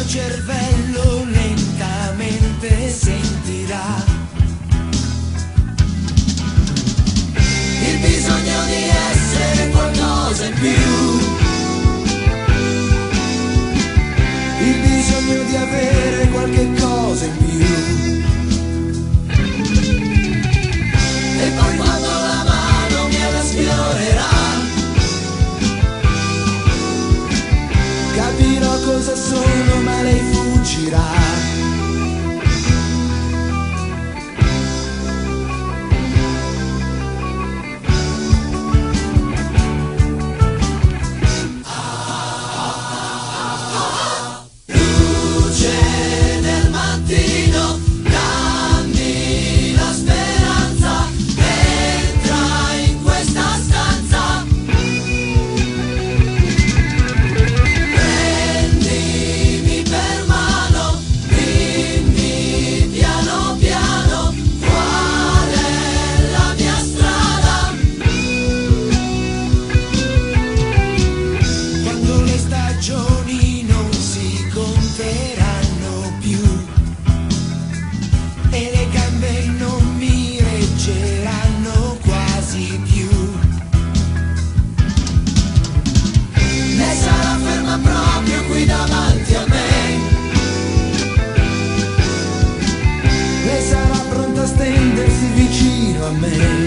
cervello lentamente sentirà il bisogno di essere qualcosa in più, il bisogno di avere qualche cosa in più. E poi quando la mano me la sfiorerà, capirò cosa sono, ma lei fuggirà. Non si conteranno più e le gambe non mi reggeranno quasi più. Lei sarà ferma proprio qui davanti a me, lei sarà pronta a stendersi vicino a me.